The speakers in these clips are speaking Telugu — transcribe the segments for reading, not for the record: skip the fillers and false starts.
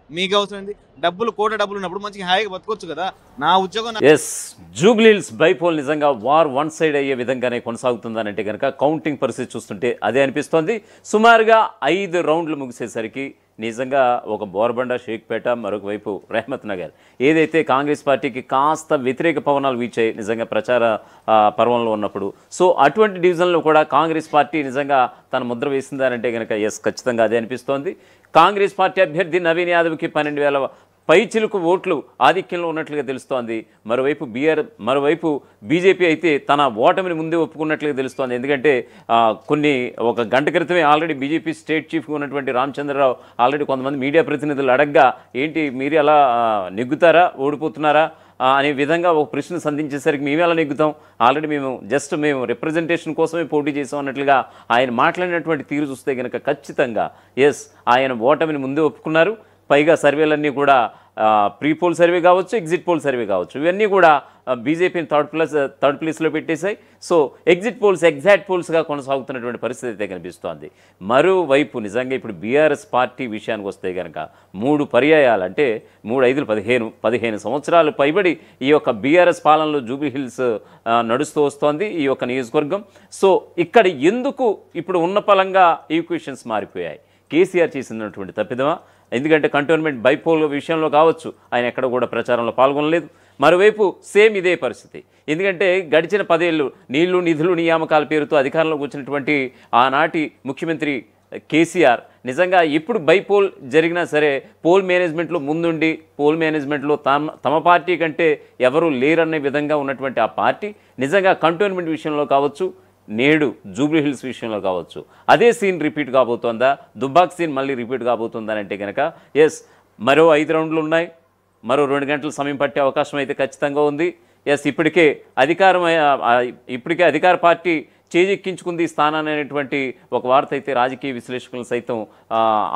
మీకు అవసరం డబ్బులు డబ్బులు ఉన్నప్పుడు మంచిగా హాయిగా బతకొచ్చు కదా. నా ఉద్యోగం జూబ్లీహిల్స్ బైపోల్ నిజంగా వార్ వన్ సైడ్ అయ్యే విధంగానే కొనసాగుతుందనంటే కనుక కౌంటింగ్ పరిస్థితి చూస్తుంటే అదే అనిపిస్తోంది. సుమారుగా 5 రౌండ్లు ముగిసేసరికి నిజంగా ఒక బోర్బండ, షేక్పేట, మరొక వైపు రెహమత్ నగర్ ఏదైతే కాంగ్రెస్ పార్టీకి కాస్త వ్యతిరేక పవనాలు వీచాయి నిజంగా ప్రచార పర్వంలో ఉన్నప్పుడు. సో అటువంటి డివిజన్లో కూడా కాంగ్రెస్ పార్టీ నిజంగా తన ముద్ర వేసిందానంటే కనుక ఖచ్చితంగా అదే అనిపిస్తోంది. కాంగ్రెస్ పార్టీ అభ్యర్థి నవీన్ యాదవ్కి 12,000 పైచిలుకు ఓట్లు ఆధిక్యంలో ఉన్నట్లుగా తెలుస్తోంది. మరోవైపు బీజేపీ అయితే తన ఓటమిని ముందే ఒప్పుకున్నట్లుగా తెలుస్తోంది. ఎందుకంటే ఒక గంట క్రితమే ఆల్రెడీ బీజేపీ స్టేట్ చీఫ్గా ఉన్నటువంటి రామచంద్రరావు ఆల్రెడీ కొంతమంది మీడియా ప్రతినిధులు అడగ్గా ఏంటి మీరు అలా నెగ్గుతారా, ఓడిపోతున్నారా అనే విధంగా ఒక ప్రశ్న సంధించేసరికి మేము ఎలా నెగ్గుతాం, ఆల్రెడీ మేము రిప్రజెంటేషన్ కోసమే పోటీ చేసాం అన్నట్లుగా ఆయన మాట్లాడినటువంటి తీరు చూస్తే కనుక ఖచ్చితంగా ఆయన ఓటమిని ముందే ఒప్పుకున్నారు. పైగా సర్వేలన్నీ కూడా ప్రీ పోల్ సర్వే కావచ్చు, ఎగ్జిట్ పోల్ సర్వే కావచ్చు, ఇవన్నీ కూడా బీజేపీని థర్డ్ ప్లేస్లో పెట్టేశాయి. సో ఎగ్జిట్ పోల్స్ ఎగ్జాక్ట్ పోల్స్గా కొనసాగుతున్నటువంటి పరిస్థితి అయితే కనిపిస్తోంది. మరోవైపు నిజంగా ఇప్పుడు బీఆర్ఎస్ పార్టీ విషయానికి వస్తే కనుక 3 పర్యాయాలు అంటే 3, 5, 15 సంవత్సరాలు పైబడి ఈ యొక్క బీఆర్ఎస్ పాలనలో జూబ్లీహిల్స్ నడుస్తూ వస్తోంది ఈ యొక్క నియోజకవర్గం. సో ఇక్కడ ఎందుకు ఇప్పుడు ఉన్న పలంగా ఈక్వేషన్స్ మారిపోయాయి? కేసీఆర్ చేసినటువంటి తప్పిదమా? ఎందుకంటే కంటోన్మెంట్ బైపోల్ విషయంలో కావచ్చు ఆయన ఎక్కడ కూడా ప్రచారంలో పాల్గొనలేదు. మరోవైపు సేమ్ ఇదే పరిస్థితి. ఎందుకంటే గడిచిన 10 ఏళ్ళు నీళ్లు నిధులు నియామకాల పేరుతో అధికారంలోకి వచ్చినటువంటి ఆనాటి ముఖ్యమంత్రి కేసీఆర్ నిజంగా ఎప్పుడు బైపోల్ జరిగినా సరే పోల్ మేనేజ్మెంట్లో ముందుండి పోల్ మేనేజ్మెంట్లో తమ పార్టీ కంటే ఎవరూ లేరనే విధంగా ఉన్నటువంటి ఆ పార్టీ నిజంగా కంటోన్మెంట్ విషయంలో కావచ్చు, నేడు జూబ్లీహిల్స్ విషయంలో కావచ్చు అదే సీన్ రిపీట్ కాబోతోందా, దుబ్బాక్ సీన్ మళ్ళీ రిపీట్ కాబోతుందని అంటే కనుక మరో 5 రౌండ్లు ఉన్నాయి. మరో 2 గంటల సమయం పట్టే అవకాశం అయితే ఖచ్చితంగా ఉంది. ఇప్పటికే అధికార పార్టీ చేజెక్కించుకుంది స్థానాన్ని అనేటువంటి ఒక వార్త అయితే రాజకీయ విశ్లేషకులు సైతం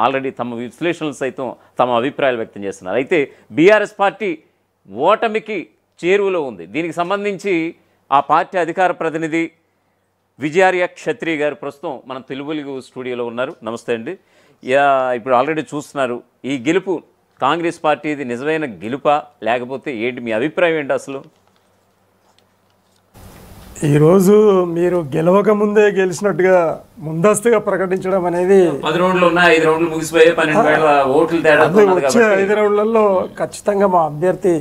ఆల్రెడీ తమ విశ్లేషణలు సైతం తమ అభిప్రాయాలు వ్యక్తం చేస్తున్నారు. అయితే బీఆర్ఎస్ పార్టీ ఓటమికి చేరువలో ఉంది. దీనికి సంబంధించి ఆ పార్టీ అధికార ప్రతినిధి విజయార్య క్షత్రియ గారు ప్రస్తుతం మన తెలుగు స్టూడియోలో ఉన్నారు. నమస్తే అండి. ఇప్పుడు ఆల్రెడీ చూస్తున్నారు ఈ గెలుపు కాంగ్రెస్ పార్టీది నిజమైన గెలుపా లేకపోతే ఏంటి, మీ అభిప్రాయం ఏంటి అసలు? ఈరోజు మీరు గెలవక ముందే గెలిచినట్టుగా ముందస్తుగా ప్రకటించడం అనేది 10 రౌండ్లు ఉన్నాయి, 5 రౌండ్లు ముగిసిపోయాయి, 12,000 ఓట్లు తేడా. వచ్చే 5 రౌండ్లలో ఖచ్చితంగా మా అభ్యర్థి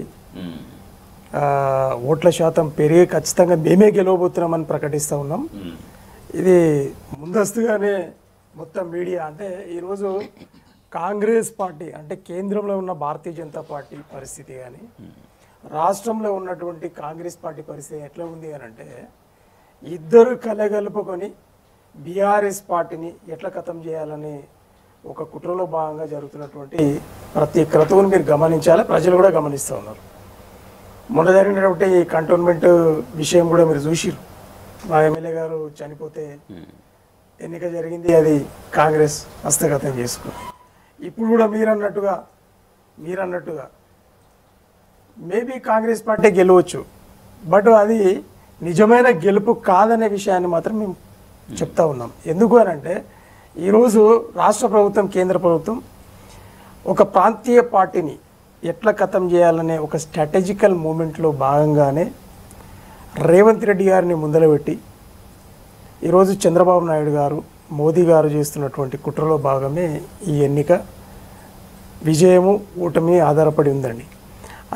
ఓట్ల శాతం పెరిగి ఖచ్చితంగా మేమే గెలవబోతున్నామని ప్రకటిస్తూ ఉన్నాం. ఇది ముందస్తుగానే మొత్తం మీడియా అంటే ఈరోజు కాంగ్రెస్ పార్టీ అంటే కేంద్రంలో ఉన్న భారతీయ జనతా పార్టీ పరిస్థితి కానీ రాష్ట్రంలో ఉన్నటువంటి కాంగ్రెస్ పార్టీ పరిస్థితి ఎట్లా ఉంది అని అంటే ఇద్దరు కలగలుపుకొని బీఆర్ఎస్ పార్టీని ఎట్లా ఖతం చేయాలని ఒక కుట్రలో భాగంగా జరుగుతున్నటువంటి ప్రతి క్రతువును మీరు గమనించాలి, ప్రజలు కూడా గమనిస్తూ ఉన్నారు. మొన్న జరిగినటువంటి కంటోన్మెంట్ విషయం కూడా మీరు చూసిరు. మా ఎమ్మెల్యే గారు చనిపోతే ఎన్నిక జరిగింది, అది కాంగ్రెస్ హస్తగతం చేసుకుంది. ఇప్పుడు కూడా మీరన్నట్టుగా మేబీ కాంగ్రెస్ పార్టీ గెలవచ్చు, బట్ అది నిజమైన గెలుపు కాదనే విషయాన్ని మాత్రం మేము చెప్తా ఉన్నాం. ఎందుకు అని అంటే ఈరోజు రాష్ట్ర ప్రభుత్వం, కేంద్ర ప్రభుత్వం ఒక ప్రాంతీయ పార్టీని ఎట్లా ఖతం చేయాలనే ఒక స్ట్రాటజికల్ మూమెంట్లో భాగంగానే రేవంత్ రెడ్డి గారిని ముందర పెట్టి ఈరోజు చంద్రబాబు నాయుడు గారు, మోదీ గారు చేస్తున్నటువంటి కుట్రలో భాగమే ఈ ఎన్నిక విజయము ఓటమి ఆధారపడి ఉందండి.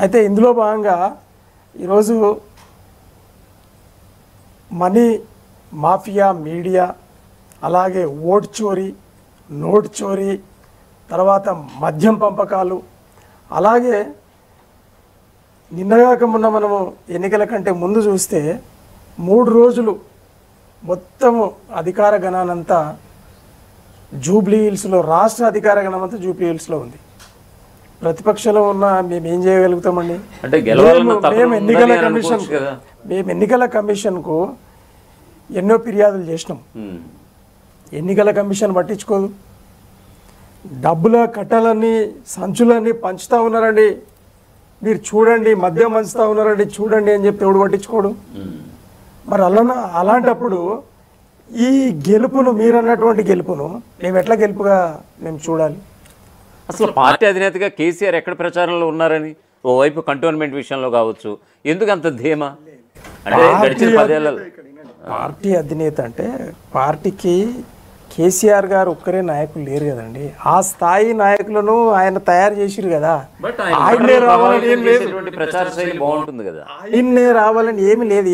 అయితే ఇందులో భాగంగా ఈరోజు మనీ మాఫియా, మీడియా, అలాగే ఓట్ చోరీ, నోట్ చోరీ, తర్వాత మద్యం పంపకాలు, అలాగే నిన్నగాక మొన్న మనము ఎన్నికల కంటే ముందు చూస్తే 3 రోజులు మొత్తము అధికార గణానంతా జూబ్లీహిల్స్లో, రాష్ట్ర అధికార గణమంతా జూబ్లీహిల్స్లో ఉంది. ప్రతిపక్షంలో ఉన్న మేము ఏం చేయగలుగుతామండి? మేము ఎన్నికల కమిషన్కు ఎన్నో ఫిర్యాదులు చేసినాం. ఎన్నికల కమిషన్ పట్టించుకోదు. డబ్బుల కట్టలన్నీ సంచులన్నీ పంచుతూ ఉన్నారండి, మీరు చూడండి, మద్యం పంచుతూ ఉన్నారండి చూడండి అని చెప్పి ఎవడు పట్టించుకోడు. మరి అలాంటప్పుడు ఈ గెలుపును, మీరు అన్నటువంటి గెలుపును మేము ఎట్లా గెలుపుగా మేము చూడాలి? అసలు పార్టీ అధినేతగా కేసీఆర్ ఎక్కడ ప్రచారంలో ఉన్నారని ఓవైపు కంటోన్మెంట్ విషయంలో కావచ్చు, ఎందుకు అంత ధీమా? అంటే గడిచిన 10 ఏళ్ళ పార్టీ అధినేత అంటే పార్టీకి కేసీఆర్ గారు ఒక్కరే నాయకులు లేరు కదండి, ఆ స్థాయి నాయకులను ఆయన తయారు చేసిరు కదా. ఆయన్నే రావాలని ఏం లేదు, ప్రచార శైలి బాగుంటుంది కదా, ఆయన్నే రావాలని ఏమి లేదు.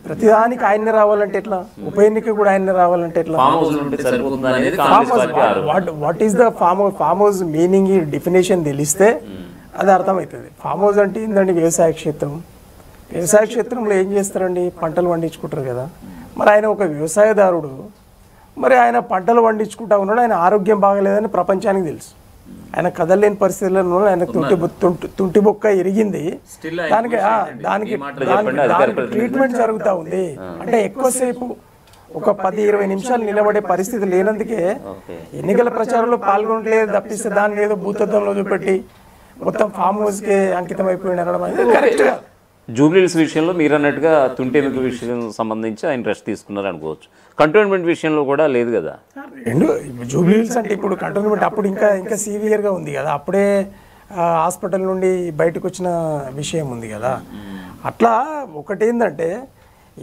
ప్రతిదానికి ఆయన్నే రావాలంటే ఎట్లా? ఉప ఎన్నిక కూడా ఆయన్నే రావాలంటే ఎట్లా? What is the farm house meaning definition తెలిస్తే అది అర్థమవుతుంది. ఫామ్ హౌస్ అంటే ఏంటండి? వ్యవసాయ క్షేత్రం. వ్యవసాయ క్షేత్రంలో ఏం చేస్తారండి? పంటలు పండించుకుంటారు కదా. మరి ఆయన ఒక వ్యవసాయదారుడు, మరి ఆయన పంటలు పండించుకుంటా ఉన్నాడు, ఆయన ఆరోగ్యం బాగలేదని ప్రపంచానికి తెలుసు. ఆయన కదలలేని పరిస్థితుల్లో ఆయన తుంటి బొక్క ఎరిగింది, దానికి ట్రీట్మెంట్ జరుగుతూ ఉంది. అంటే ఎక్కువసేపు ఒక 10-20 నిమిషాలు నిలబడే పరిస్థితి లేనందుకే ఎన్నికల ప్రచారంలో పాల్గొనట్లేదు తప్పిస్తే దాన్ని ఏదో భూతత్వంలో చూపెట్టి మొత్తం ఫామ్ హౌస్కి అంకితం అయిపోయిన కరెక్ట్ కాదు. జూబ్లీహిల్స్ విషయంలో మీరు అన్నట్టుగా తుంటెమిక విషయం సంబంధించి ఆయన రెస్ట్ తీసుకున్నారు అనుకోవచ్చు. కంటోన్మెంట్ విషయంలో కూడా లేదు కదా. జూబ్లీహిల్స్ అంటే ఇప్పుడు కంటోన్మెంట్ అప్పుడు ఇంకా సీవియర్గా ఉంది కదా, అప్పుడే హాస్పిటల్ నుండి బయటకు వచ్చిన విషయం ఉంది కదా. అట్లా ఒకటేందంటే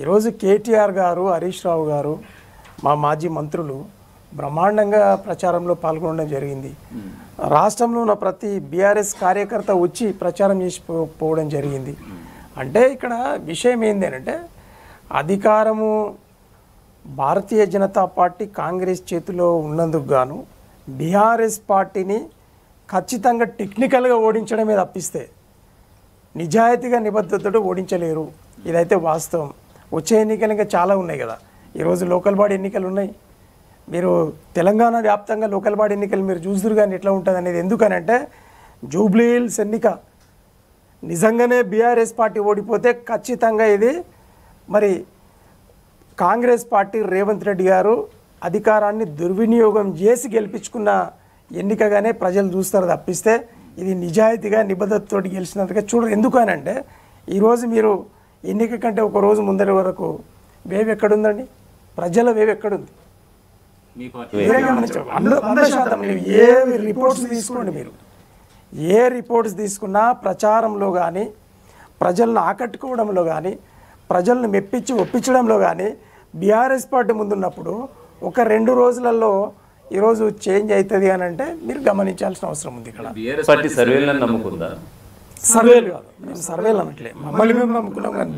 ఈరోజు కేటీఆర్ గారు, హరీష్ రావు గారు, మా మాజీ మంత్రులు బ్రహ్మాండంగా ప్రచారంలో పాల్గొనడం జరిగింది. రాష్ట్రంలో ఉన్న ప్రతి బీఆర్ఎస్ కార్యకర్త వచ్చి ప్రచారం చేసి పోవడం జరిగింది. అంటే ఇక్కడ విషయం ఏంటి అంటే అధికారము భారతీయ జనతా పార్టీ కాంగ్రెస్ చేతిలో ఉన్నందుకు గాను బీఆర్ఎస్ పార్టీని ఖచ్చితంగా టెక్నికల్గా ఓడించడమే తప్పిస్తే నిజాయితీగా నిబద్ధతతో ఓడించలేరు. ఇదైతే వాస్తవం. వచ్చే ఎన్నికలు ఇంకా చాలా ఉన్నాయి కదా. ఈరోజు లోకల్ బాడీ ఎన్నికలు ఉన్నాయి. మీరు తెలంగాణ వ్యాప్తంగా లోకల్ బాడీ ఎన్నికలు మీరు చూస్తురు కానీ ఎట్లా ఉంటుంది అనేది. ఎందుకనంటే జూబ్లీహిల్స్ ఎన్నిక నిజంగానే బీఆర్ఎస్ పార్టీ ఓడిపోతే ఖచ్చితంగా ఇది మరి కాంగ్రెస్ పార్టీ రేవంత్ రెడ్డి గారు అధికారాన్ని దుర్వినియోగం చేసి గెలిపించుకున్న ఎన్నికగానే ప్రజలు చూస్తారు తప్పిస్తే ఇది నిజాయితీగా నిబద్ధతతో గెలిచినందుగా చూడరు. ఎందుకనంటే ఈరోజు మీరు ఎన్నిక కంటే ఒక రోజు ముందరి వరకు వేవ్ ఎక్కడుందండి? ప్రజల వేవ్ ఎక్కడుంది? 100% ఏ రిపోర్ట్స్ తీసుకోండి, మీరు ఏ రిపోర్ట్స్ తీసుకున్నా ప్రచారంలో కానీ, ప్రజలను ఆకట్టుకోవడంలో కానీ, ప్రజలను మెప్పించి ఒప్పించడంలో కానీ బీఆర్ఎస్ పార్టీ ముందున్నప్పుడు ఒక 2 రోజులలో ఈరోజు చేంజ్ అవుతుంది అని అంటే మీరు గమనించాల్సిన అవసరం ఉంది. ఇక్కడ సర్వేలు కాదు, మేము సర్వేలు అనట్లే, మమ్మల్ని మేము నమ్ముకున్నాం కానీ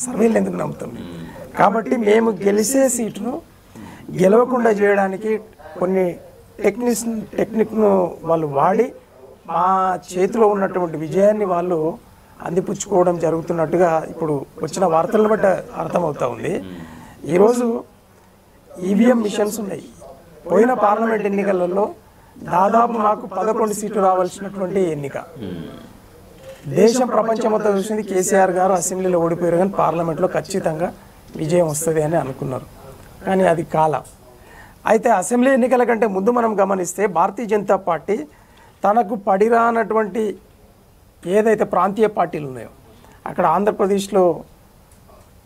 సర్వేలు ఎందుకు నమ్ముతాం? కాబట్టి మేము గెలిచే సీటును గెలవకుండా చేయడానికి కొన్ని టెక్నిక్ను వాళ్ళు వాడి మా చేతిలో ఉన్నటువంటి విజయాన్ని వాళ్ళు అందిపుచ్చుకోవడం జరుగుతున్నట్టుగా ఇప్పుడు వచ్చిన వార్తలను బట్టి అర్థమవుతా ఉంది. ఈరోజు ఈవీఎం మిషన్స్ ఉన్నాయి. పోయిన పార్లమెంట్ ఎన్నికలలో దాదాపు మాకు 11 సీట్లు రావాల్సినటువంటి ఎన్నిక. దేశం ప్రపంచం మొత్తం చూసింది కేసీఆర్ గారు అసెంబ్లీలో ఓడిపోయారు కానీ పార్లమెంట్లో ఖచ్చితంగా విజయం వస్తుంది అని అనుకున్నారు, కానీ అది కాల. అయితే అసెంబ్లీ ఎన్నికల కంటే ముందు మనం గమనిస్తే భారతీయ జనతా పార్టీ తనకు పడిరానటువంటి ఏదైతే ప్రాంతీయ పార్టీలు ఉన్నాయో అక్కడ ఆంధ్రప్రదేశ్లో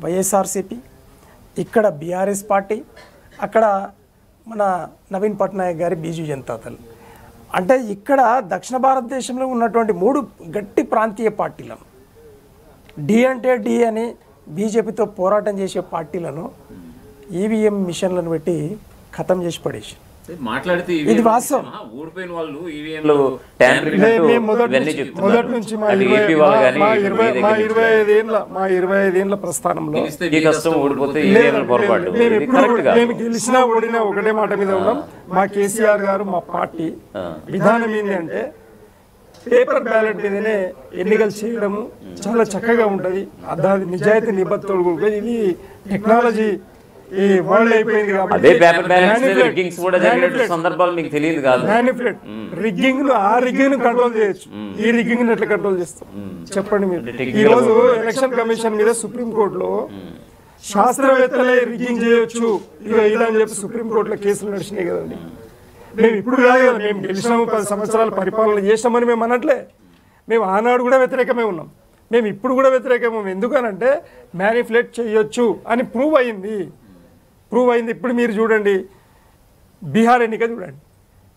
వైఎస్ఆర్సీపీ, ఇక్కడ బీఆర్ఎస్ పార్టీ, అక్కడ మన నవీన్ పట్నాయక్ గారి బీజూ జనతాదళ్, అంటే ఇక్కడ దక్షిణ భారతదేశంలో ఉన్నటువంటి 3 గట్టి ప్రాంతీయ పార్టీలను డి అంటే డి అని బీజేపీతో పోరాటం చేసే పార్టీలను ఈవీఎం మిషన్లను పెట్టి ఖతం చేసి పడేసి ఇది వాస్తవం. మొదటి నుంచి మా 25 ఏళ్ళ ప్రస్థానంలో మేము గెలిచినా ఓడినా ఒకటే మాట మీద ఉన్నాం. మా కేసీఆర్ గారు మా పార్టీ విధానం ఏంటి అంటే పేపర్ బ్యాలెట్ మీదనే ఎన్నికలు చేయడము చాలా చక్కగా ఉంటుంది. అది నిజాయితీ నిబద్ధతలు. ఇది టెక్నాలజీ ఈ వరల్డ్ అయిపోయింది కాబట్టి రిగ్గింగ్ ఆ రిగ్గింగ్ కంట్రోల్ చేయొచ్చు, ఈ రిగ్గింగ్ ఎట్లా కంట్రోల్ చేస్తాం చెప్పండి మీరు? ఈ రోజు ఎలక్షన్ కమిషన్ మీద సుప్రీంకోర్టులో శాస్త్రవేత్తలే రిగ్గింగ్ చేయొచ్చు ఇదని చెప్పి సుప్రీంకోర్టులో కేసులు నడిచినాయి కదండి. మేము ఇప్పుడు కాదు కదా, మేము గెలిచినాము 10 సంవత్సరాలు పరిపాలన చేసినామని మేము అనట్లే. మేము ఆనాడు కూడా వ్యతిరేకమే ఉన్నాం, మేము ఇప్పుడు కూడా వ్యతిరేకమే. ఎందుకనంటే మ్యానిపులేట్ చేయొచ్చు అని ప్రూవ్ అయింది. ఇప్పుడు మీరు చూడండి బీహార్ ఎన్నిక చూడండి,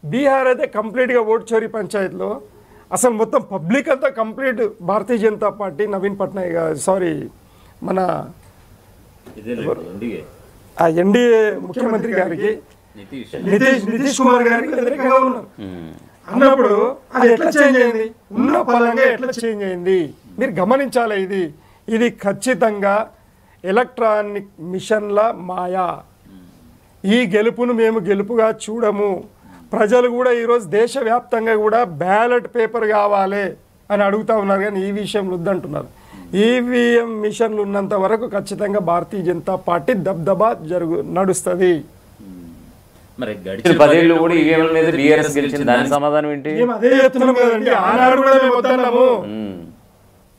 బీహార్ అయితే కంప్లీట్గా ఓట్ చోరీ పంచాయత్లో అసలు మొత్తం పబ్లిక్ అంతా complete Bharatiya Janata party Naveen Patnaik sorry మన ఎన్డీఏ ముఖ్యమంత్రి గారికి నితీష్ కుమార్ గారికి వ్యతిరేకంగా ఉన్నారు అన్నప్పుడు అది ఎట్లా చేంజ్ అయింది, ఉన్న పరంగా ఎట్లా చేంజ్ అయింది మీరు గమనించాలి. ఇది ఖచ్చితంగా ఎలక్ట్రానిక్ మిషన్ల మాయా. ఈ గెలుపును మేము గెలుపుగా చూడము. ప్రజలు కూడా ఈరోజు దేశవ్యాప్తంగా కూడా బ్యాలెట్ పేపర్ కావాలి అని అడుగుతా ఉన్నారు, కానీ ఈ విషయంలో వద్దంటున్నారు. ఈవీఎం మిషన్లు ఉన్నంత వరకు ఖచ్చితంగా భారతీయ జనతా పార్టీ దబ్దబా నడుస్తుంది. మరి గడిచిన 10 ఏళ్ళు కూడా ఈవీఎంల మీద బీఆర్ఎస్ గెలిచింది, దాని సమాధానం ఏంటి? మేము అదే చెప్తున్నాం కదండి, ఆనాడు కూడా మేము వద్దన్నాము,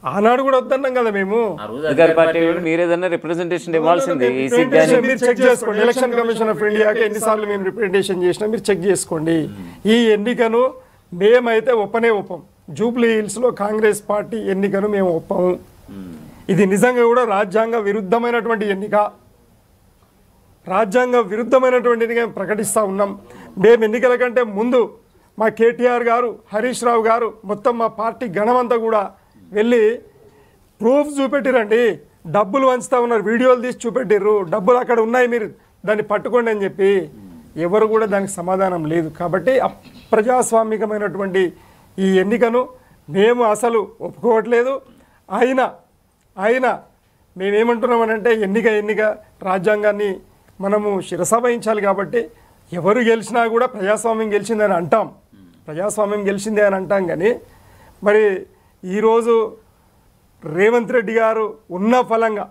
ఆనాడు కూడా వద్దన్నాం కదా మేము. అధికార పార్టీ మీరేదన్నా రిప్రజెంటేషన్ ఇవ్వాల్సింది. మీరు చెక్ చేసుకోండి, ఎలక్షన్ కమిషన్ ఆఫ్ ఇండియాకి ఎన్నిసార్లు మేము రిప్రజెంటేషన్ చేసినా మీరు చెక్ చేసుకోండి. ఈ ఎన్నికను మేమైతే ఒప్పం. జూబ్లీ హిల్స్ లో కాంగ్రెస్ పార్టీ ఎన్నికను మేము ఒప్పము. ఇది నిజంగా కూడా రాజ్యాంగ విరుద్ధమైనటువంటి ఎన్నిక, రాజ్యాంగ విరుద్ధమైనటువంటి ఎన్నిక ప్రకటిస్తూ ఉన్నాం. మేము ఎన్నికల కంటే ముందు మా కేటీఆర్ గారు, హరీష్ రావు గారు, మొత్తం మా పార్టీ గణమంతా కూడా వెళ్ళి ప్రూఫ్ చూపెట్టిరండి. డబ్బులు వంచుతా ఉన్నారు, వీడియోలు తీసి చూపెట్టిర్రు, డబ్బులు అక్కడ ఉన్నాయి, మీరు దాన్ని పట్టుకోండి అని చెప్పి ఎవరు కూడా దానికి సమాధానం లేదు. కాబట్టి అప్రజాస్వామికమైనటువంటి ఈ ఎన్నికను మేము అసలు ఒప్పుకోవట్లేదు. అయినా మేమేమంటున్నామనంటే ఎన్నిక రాజ్యాంగాన్ని మనము శిరసావహించాలి. కాబట్టి ఎవరు గెలిచినా కూడా ప్రజాస్వామ్యం గెలిచిందని అంటాం, ప్రజాస్వామ్యం గెలిచిందే అని అంటాం. కానీ మరి ఈరోజు రేవంత్ రెడ్డి గారు ఉన్న ఫలంగా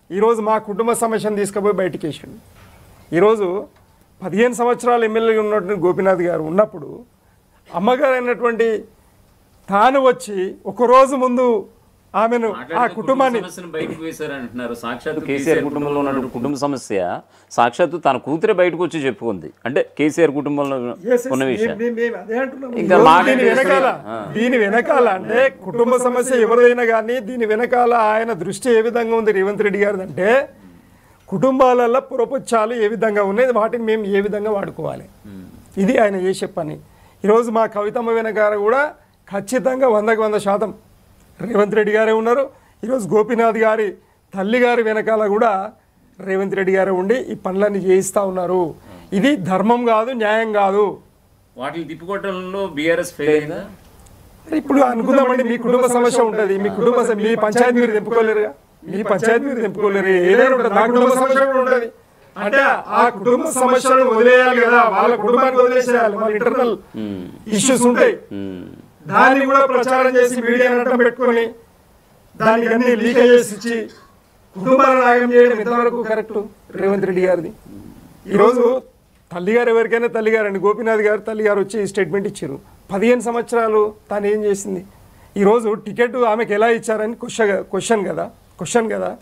ఈరోజు మా కుటుంబ సమస్యను తీసుకుపోయి బయటికి వేసాడు. ఈరోజు 15 సంవత్సరాలు ఎమ్మెల్యేగా ఉన్నటువంటి గోపీనాథ్ గారు ఉన్నప్పుడు అమ్మగారు అయినటువంటి తాను వచ్చి ఒకరోజు ముందు ఆమెను ఆ కుటుంబాన్ని బయటకు వేశారంటున్నారు. సాక్షాత్ కేసీఆర్ కుటుంబంలో ఉన్న కుటుంబ సమస్య సాక్షాత్తు తన కూతురే బయటకు వచ్చి చెప్పుకుంది. అంటే కేసీఆర్ కుటుంబంలో ఉన్న విషయం దీని వెనకాల అంటే కుటుంబ సమస్య ఎవరైనా కానీ దీని వెనకాల ఆయన దృష్టి ఏ విధంగా ఉంది రేవంత్ రెడ్డి గారిది అంటే కుటుంబాలలో పురపుచ్చాలు ఏ విధంగా ఉన్నాయి, వాటిని మేము ఏ విధంగా వాడుకోవాలి, ఇది ఆయన చేసే పని. ఈరోజు మా కవితమ్మ వెనకాల కూడా ఖచ్చితంగా 100% రేవంత్ రెడ్డి గారే ఉన్నారు. ఈరోజు గోపీనాథ్ గారి తల్లి గారి వెనకాల కూడా రేవంత్ రెడ్డి గారే ఉండి ఈ పనులన్నీ చేయిస్తూ ఉన్నారు. ఇది ధర్మం కాదు, న్యాయం కాదు. వాటిని తిప్పుకోవడంలో బీఆర్ఎస్ ఫెయిల్ అయిందా? ఇప్పుడు అనుకుందామండి, మీ కుటుంబ సమస్య ఉంటుంది, మీ పంచాయతీ మీరు తెంపుకోలేరుగా, మీ పంచాయతీ మీరు తెంపుకోలేరు, ఏదైనా ఉంటుంది, నా కుటుంబ సమస్య కూడా ఉంటుంది. అంటే ఆ కుటుంబ సమస్యలను వదిలేయాలి కదా, వాళ్ళ కుటుంబాన్ని వదిలేసేయాలి. వాళ్ళ ఇంటర్నల్ ఇష్యూస్ ఉంటాయి, దాన్ని కూడా ప్రచారం చేసి మీడియాని అడ్డం పెట్టుకొని దానికి అన్ని లీకేజెస్ ఇచ్చి కుటుంబాలను నాగం చేయడం ఇంతవరకు కరెక్ట్ రేవంత్ రెడ్డి గారిది. ఈరోజు తల్లిగారు ఎవరికైనా తల్లిగారండి, గోపీనాథ్ గారు తల్లిగారు వచ్చి స్టేట్మెంట్ ఇచ్చారు. 15 సంవత్సరాలు తాను ఏం చేసింది? ఈరోజు టికెట్ ఆమెకు ఎలా ఇచ్చారని క్వశ్చన్ కదా.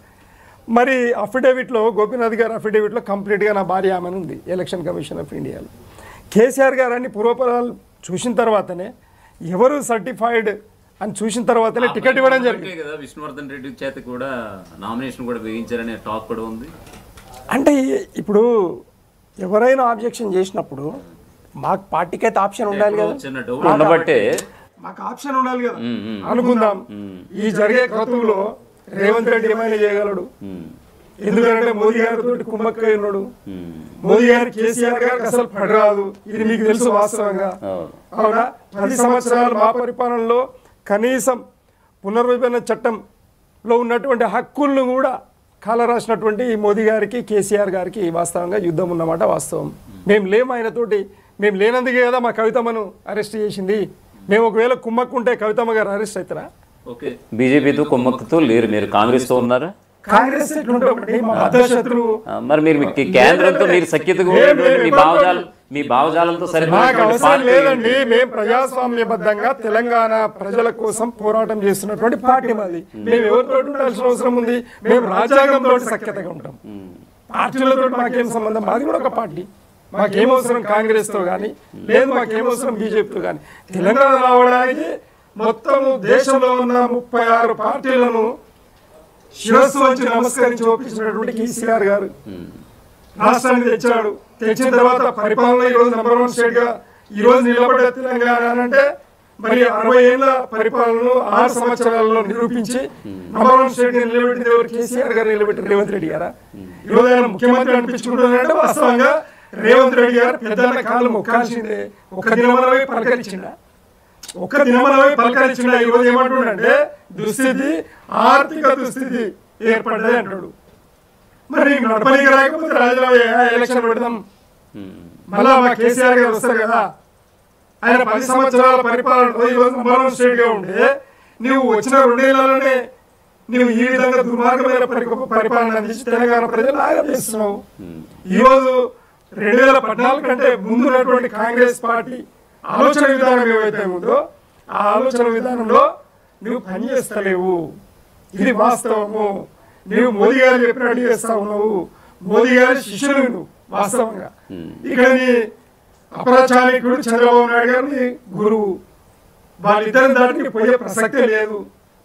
మరి అఫిడేవిట్లో గోపీనాథ్ గారు అఫిడేవిట్లో కంప్లీట్గా నా భార్య ఆమెను ఉంది ఎలక్షన్ కమిషన్ ఆఫ్ ఇండియాలో. కేసీఆర్ గారు అన్ని పూర్వపరాలు చూసిన తర్వాతనే ఎవరు సర్టిఫైడ్ అని చూసిన తర్వాతనే టికెట్ ఇవ్వడం జరిగింది కదా. విష్ణువర్ధన్ రెడ్డి చేత కూడా నామినేషన్ కూడా వేయించారనే టాక్ కూడా ఉంది. అంటే ఇప్పుడు ఎవరైనా ఆబ్జెక్షన్ చేసినప్పుడు మాకు పార్టీకి అయితే ఆప్షన్ ఉండాలి కదా, ఉండబట్టే మాకు ఆప్షన్ ఉండాలి కదా. అనుకుందాం ఈ జరిగే క్రతువులో రేవంత్ రెడ్డి ఏమైనా చేయగలడు, ఎందుకంటే మోదీ గారితో కుమ్మక్కై ఉన్నాడు. మోదీ గారు కేసీఆర్ గారికి అసలు పడరాదు, ఇది మీకు తెలుసు వాస్తవంగా. అవునా? 10 సంవత్సరాలు మా పరిపాలనలో కనీసం పునర్విభజన చట్టంలో ఉన్నటువంటి హక్కులను కూడా కాలరాసినటువంటి మోదీ గారికి కేసీఆర్ గారికి వాస్తవంగా యుద్ధం ఉన్నమాట వాస్తవం. మేము లేము ఆయనతోటి, మేము లేనందుకే కదా మా కవితమ్మను అరెస్ట్ చేసింది. మేము ఒకవేళ కుమ్మక్కుంటే కవితమ్మ గారు అరెస్ట్ అవుతారా? బీజేపీతో కుమ్మక్కుతో లేరు, మీరు కాంగ్రెస్ తో ఉన్నారా? కాంగ్రెస్ మరి మీరు కేంద్రంతో మీరు సఖ్యతగా మీ భావజాలంతో లేదండి. మేము ప్రజాస్వామ్యబద్ధంగా తెలంగాణ ప్రజల కోసం పోరాటం చేస్తున్నటువంటి పార్టీ మాది. మేము ఎవరితో ఉండాల్సిన అవసరం ఉంది? మేము రాజ్యాంగంతో సఖ్యతగా ఉంటాం. పార్టీలతో మాకేం సంబంధం? మాది కూడా ఒక పార్టీ. మాకేమవసరం కాంగ్రెస్ తో కానీ, లేదు మాకేమవసరం బీజేపీతో కానీ. తెలంగాణ రావడానికి మొత్తం దేశంలో ఉన్న 36 పార్టీలను శిరస్సు వచ్చి నమస్కరించి ఒప్పించినటువంటి కేసీఆర్ గారు రాష్ట్రాన్ని తెచ్చాడు. తెచ్చిన తర్వాత పరిపాలన ఈరోజు నంబర్ 1 స్టేట్ గా ఈరోజు నిలబడ్డ తెలంగాణ అంటే మరి 60 ఏళ్ళ పరిపాలనను 6 సంవత్సరాలలో నిరూపించి నంబర్ 1 స్టేట్ నిలబెట్టింది ఎవరు? కేసీఆర్ గారు నిలబెట్టిన రేవంత్ రెడ్డి గారా? ఈరోజు ఆయన ముఖ్యమంత్రి అనిపించుకుంటున్నారంటే వాస్తవంగా రేవంత్ రెడ్డి గారు పెద్దన్న కాళ్ళు మొక్కాల్సిందే. ఒక్క దినమనవై పలకరించిండా? ఒక్క దినమనవై పలకరించిండా? ఈరోజు ఏమంటుండంటే దుస్థితి, ఆర్థిక దుస్థితి ఏర్పడ్డది అంటాడు. మరి నడపలికి రాకపోతే రాజీనామా ఎలక్షన్ పెడదాం, మళ్ళా మా కేసీఆర్ గారు వస్తారు కదా. ఆయన 10 సంవత్సరాల పరిపాలనలో ఈరోజు నంబర్ 1 స్టేట్ గా ఉంటే నువ్వు వచ్చిన 2 ఏళ్లలోనే నువ్వు ఈ విధంగా దుర్మార్గమైన పరిపాలన అందించి తెలంగాణ ప్రజలు ఆగవేస్తున్నావు. ఈరోజు 2014 కంటే ముందున్నటువంటి కాంగ్రెస్ పార్టీ ఆలోచన విధానం ఏవైతే ఉందో ఆ ఆలోచన విధానంలో నువ్వు పనిచేస్తలేవు. ఇది వాస్తవము. నువ్వు మోదీ గారు చెప్పినట్టు చేస్తా ఉన్నావు. మోదీ గారి శిష్యులు నువ్వు వాస్తవంగా. ఇక్కడ నీ అపరాచారికుడు చంద్రబాబు నాయుడు గారు నీ గురువు. వాళ్ళిద్దరిని దాటికి పోయే ప్రసక్తే లేదు.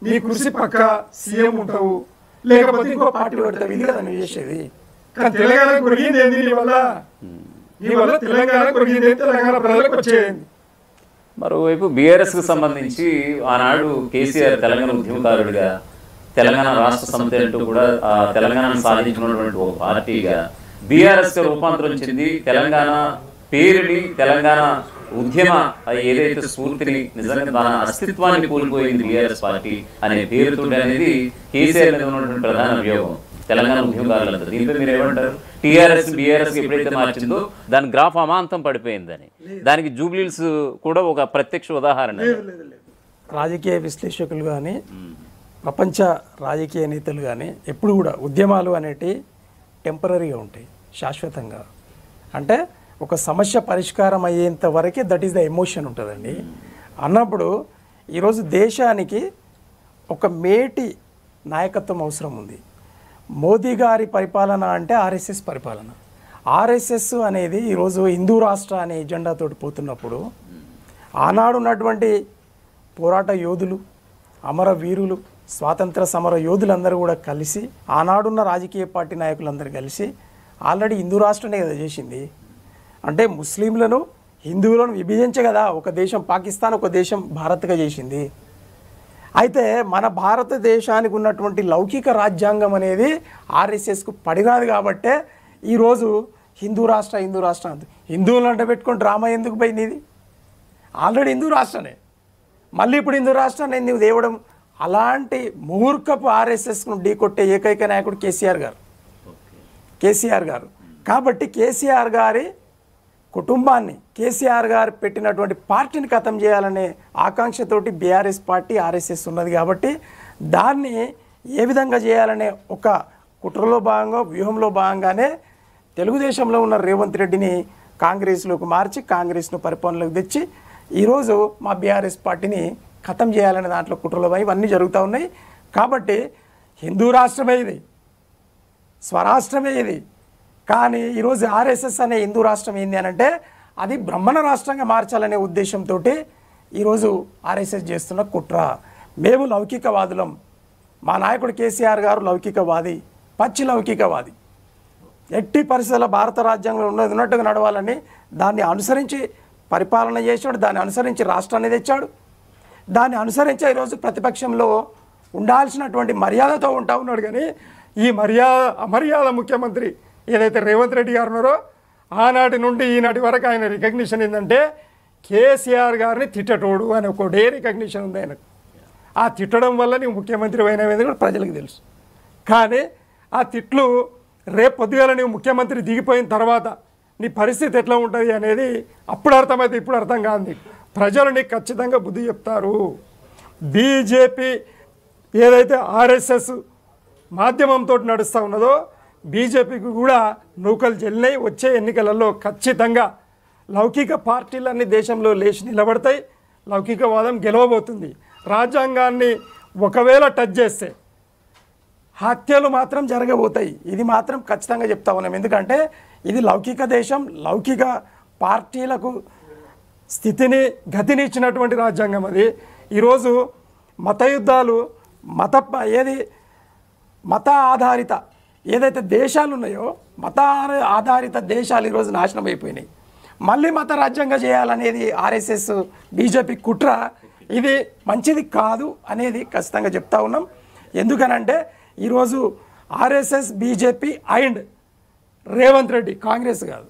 నీ కృషి పక్క సీఎం ఉంటావు, లేకపోతే ఇంకో పార్టీ పెడతావు. ఇది కదా నువ్వు చేసేది. కానీ తెలంగాణ కొరిగింది ఏంది నీ వల్ల? నీ వల్ల తెలంగాణ కొరిగింది ఏంటి? తెలంగాణ ప్రజలకు వచ్చేది. మరోవైపు బీఆర్ఎస్కి సంబంధించి ఆనాడు కేసీఆర్ తెలంగాణ ఉద్యమకారుడిగా, తెలంగాణ రాష్ట్ర సమితి అంటూ కూడా తెలంగాణను సాధించినటువంటి ఒక పార్టీగా బీఆర్ఎస్ రూపాంతరం చెంది తెలంగాణ పేరుని, తెలంగాణ ఉద్యమ ఏదైతే స్ఫూర్తిని, నిజంగా తన అస్తిత్వాన్ని కోల్పోయింది బీఆర్ఎస్ పార్టీ అనే పేరుతో అనేది కేసీఆర్ మీద ఉన్నటువంటి ప్రధాన అభియోగం తెలంగాణ ఉద్యమకారులంతా. దీంతో మీరు ఏమంటారు? టీఆర్ఎస్ బీఆర్ఎస్ ఎప్పుడైతే మార్చిందో దాని గ్రాఫ్ అమాంతం పడిపోయిందని, దానికి జూబ్లీహిల్స్ కూడా ఒక ప్రత్యక్ష ఉదాహరణ. రాజకీయ విశ్లేషకులు కానీ, ప్రపంచ రాజకీయ నేతలు కానీ ఎప్పుడు కూడా ఉద్యమాలు అనేటివి టెంపరీగా ఉంటాయి, శాశ్వతంగా. అంటే ఒక సమస్య పరిష్కారం అయ్యేంత వరకే దట్ ఈస్ ద ఎమోషన్ ఉంటుందండి. అన్నప్పుడు ఈరోజు దేశానికి ఒక మేటి నాయకత్వం అవసరం ఉంది. మోదీ గారి పరిపాలన అంటే ఆర్ఎస్ఎస్ పరిపాలన. ఆర్ఎస్ఎస్ అనేది ఈరోజు హిందూ రాష్ట్ర అనే ఎజెండాతోటి పోతున్నప్పుడు ఆనాడు ఉన్నటువంటి పోరాట యోధులు, అమరవీరులు, స్వాతంత్ర సమర యోధులందరూ కూడా కలిసి, ఆనాడున్న రాజకీయ పార్టీ నాయకులందరూ కలిసి ఆల్రెడీ హిందూ రాష్ట్రనే కదా చేసింది. అంటే ముస్లింలను, హిందువులను విభజించే కదా ఒక దేశం పాకిస్తాన్, ఒక దేశం భారత్గా చేసింది. అయితే మన భారతదేశానికి ఉన్నటువంటి లౌకిక రాజ్యాంగం అనేది ఆర్ఎస్ఎస్కు పడినది కాబట్టే ఈరోజు హిందూ రాష్ట్ర హిందువులను అంటే పెట్టుకొని డ్రామా ఎందుకు పోయింది? ఇది ఆల్రెడీ హిందూ రాష్ట్రనే, మళ్ళీ ఇప్పుడు హిందూ రాష్ట్రాన్ని నువ్వు తేవడం. అలాంటి మూర్ఖపు ఆర్ఎస్ఎస్ను ఢీకొట్టే ఏకైక నాయకుడు కేసీఆర్ గారు. కాబట్టి కేసీఆర్ గారి కుటుంబాన్ని, కేసీఆర్ గారు పెట్టినటువంటి పార్టీని ఖతం చేయాలనే ఆకాంక్షతోటి బీఆర్ఎస్ పార్టీ, ఆర్ఎస్ఎస్ ఉన్నది. కాబట్టి దాన్ని ఏ విధంగా చేయాలనే ఒక కుట్రలో భాగంగా, వ్యూహంలో భాగంగానే తెలుగుదేశంలో ఉన్న రేవంత్ రెడ్డిని కాంగ్రెస్లోకి మార్చి, కాంగ్రెస్ను పరిపాలనలోకి తెచ్చి ఈరోజు మా బీఆర్ఎస్ పార్టీని ఖతం చేయాలనే దాంట్లో కుట్రలో ఇవన్నీ జరుగుతూ ఉన్నాయి. కాబట్టి హిందూ రాష్ట్రమే ఇది, స్వరాష్ట్రమే ఇది. కానీ ఈరోజు ఆర్ఎస్ఎస్ అనే హిందూ రాష్ట్రం ఏంది అని అంటే అది బ్రహ్మణ రాష్ట్రంగా మార్చాలనే ఉద్దేశంతో ఈరోజు ఆర్ఎస్ఎస్ చేస్తున్న కుట్ర. మేము లౌకికవాదులం, మా నాయకుడు కేసీఆర్ గారు లౌకికవాది, పచ్చి లౌకికవాది. ఎట్టి పరిస్థితుల్లో భారత రాజ్యాంగంలో ఉన్నట్టుగా నడవాలని దాన్ని అనుసరించి పరిపాలన చేశాడు, దాన్ని అనుసరించి రాష్ట్రాన్ని తెచ్చాడు, దాన్ని అనుసరించి ఈరోజు ప్రతిపక్షంలో ఉండాల్సినటువంటి మర్యాదతో ఉంటా ఉన్నాడు. కానీ ఈ అమర్యాద ముఖ్యమంత్రి ఏదైతే రేవంత్ రెడ్డి గారు ఉన్నారో ఆనాటి నుండి ఈనాటి వరకు ఆయన రికగ్నిషన్ ఏంటంటే కేసీఆర్ గారిని తిట్టటోడు అని ఒకటే రికగ్నిషన్ ఉంది ఆయనకు. ఆ తిట్టడం వల్ల నీవు ముఖ్యమంత్రి అయినది కూడా ప్రజలకు తెలుసు. కానీ ఆ తిట్లు రేపు పొద్దుగాల నీవు ముఖ్యమంత్రి దిగిపోయిన తర్వాత నీ పరిస్థితి ఎట్లా ఉంటుంది అనేది అప్పుడు అర్థమైతే ఇప్పుడు అర్థం కాదు. ప్రజలు నీకు ఖచ్చితంగా బుద్ధి చెప్తారు. బీజేపీ ఏదైతే ఆర్ఎస్ఎస్ మాధ్యమంతో నడుస్తూ ఉన్నదో బీజేపీకి కూడా నూకలు చెల్లినాయి. వచ్చే ఎన్నికలలో ఖచ్చితంగా లౌకిక పార్టీలన్నీ దేశంలో లేచి నిలబడతాయి. లౌకికవాదం గెలవబోతుంది. రాజ్యాంగాన్ని ఒకవేళ టచ్ చేస్తే హత్యలు మాత్రం జరగబోతాయి. ఇది మాత్రం ఖచ్చితంగా చెప్తా ఉన్నాం. ఎందుకంటే ఇది లౌకిక దేశం, లౌకిక పార్టీలకు స్థితిని, గతిని ఇచ్చినటువంటి రాజ్యాంగం అది. ఈరోజు మత యుద్ధాలు, మత ఆధారిత ఏదైతే దేశాలు ఉన్నాయో మత ఆధారిత దేశాలు ఈరోజు నాశనం అయిపోయినాయి. మళ్ళీ మత రాజ్యంగా చేయాలనేది ఆర్ఎస్ఎస్ బీజేపీ కుట్ర. ఇది మంచిది కాదు అనేది ఖచ్చితంగా చెప్తా ఉన్నాం. ఎందుకనంటే ఈరోజు RSS BJP and Revanth Reddy, Congress కాదు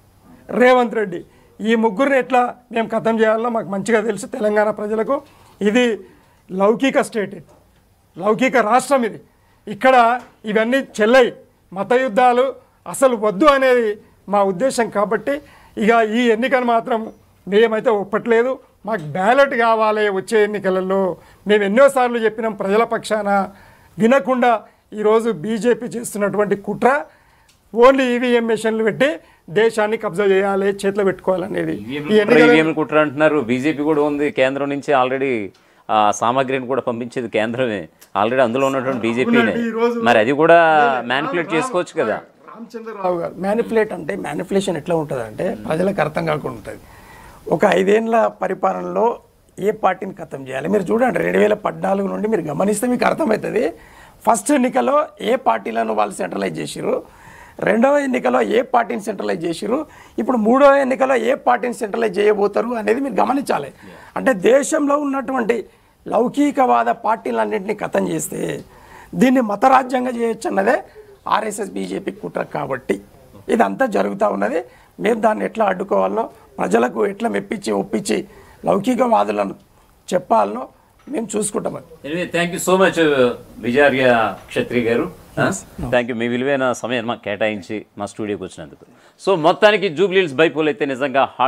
రేవంత్ రెడ్డి, ఈ ముగ్గురిని ఎట్లా మేము ఖతం చేయాలో మాకు మంచిగా తెలుసు. తెలంగాణ ప్రజలకు ఇది లౌకిక స్టేట్, ఇది లౌకిక రాష్ట్రం. ఇది ఇక్కడ ఇవన్నీ చెల్లయి, మత యుద్ధాలు అసలు వద్దు అనేది మా ఉద్దేశం. కాబట్టి ఇక ఈ ఎన్నికను మాత్రం మేమైతే ఒప్పట్లేదు. మాకు బ్యాలెట్ కావాలి వచ్చే ఎన్నికలలో. మేము ఎన్నోసార్లు చెప్పినాం ప్రజల పక్షాన, వినకుండా ఈరోజు బీజేపీ చేస్తున్నటువంటి కుట్ర ఓన్లీ ఈవీఎం మెషిన్లు పెట్టి దేశాన్ని కబ్జా చేయాలి, చేతిలో పెట్టుకోవాలనేది ఈవీఎం కుట్ర అంటున్నారు. బీజేపీ కూడా ఉంది, కేంద్రం నుంచి ఆల్రెడీ సామాగ్రిని కూడా పంపించేది కేంద్రమే, ఆల్రెడీ అందులో ఉన్నటువంటి బీజేపీనే. మరి అది కూడా మ్యానిపులేట్ చేసుకోవచ్చు కదా. రామచంద్రరావు గారు, మ్యానిపులేట్ అంటే మ్యానిపులేషన్ ఎట్లా ఉంటుంది అంటే ప్రజలకు అర్థం కాకుండా ఉంటుంది. ఒక 5 ఏళ్ళ పరిపాలనలో ఏ పార్టీని ఖతం చేయాలి మీరు చూడండి. 2014 నుండి మీరు గమనిస్తే మీకు అర్థమవుతుంది. ఫస్ట్ ఎన్నికలో ఏ పార్టీలను వాళ్ళు సెంట్రలైజ్ చేసిరు, రెండవ ఎన్నికలో ఏ పార్టీని సెంట్రలైజ్ చేసిరు, ఇప్పుడు మూడవ ఎన్నికలో ఏ పార్టీని సెంట్రలైజ్ చేయబోతారు అనేది మీరు గమనించాలి. అంటే దేశంలో ఉన్నటువంటి లౌకికవాద పార్టీలన్నింటినీ ఖతం చేస్తే దీన్ని మతరాజ్యంగా చేయొచ్చు అన్నదే ఆర్ఎస్ఎస్ బీజేపీ కుట్ర. కాబట్టి ఇదంతా జరుగుతూ ఉన్నది. మేము దాన్ని ఎట్లా అడ్డుకోవాలనో, ప్రజలకు ఎట్లా మెప్పించి ఒప్పించి లౌకికవాదులను చెప్పాలనో మేము చూసుకుంటామని. థ్యాంక్ యూ సో మచ్ విజయార్య క్షత్రియ గారు. థ్యాంక్ యూ, మీ విలువైన సమయం మాకు కేటాయించి మా స్టూడియోకి వచ్చినందుకు. సో మొత్తానికి జూబ్లీ హిల్స్ బైపోల్ అయితే నిజంగా హాట్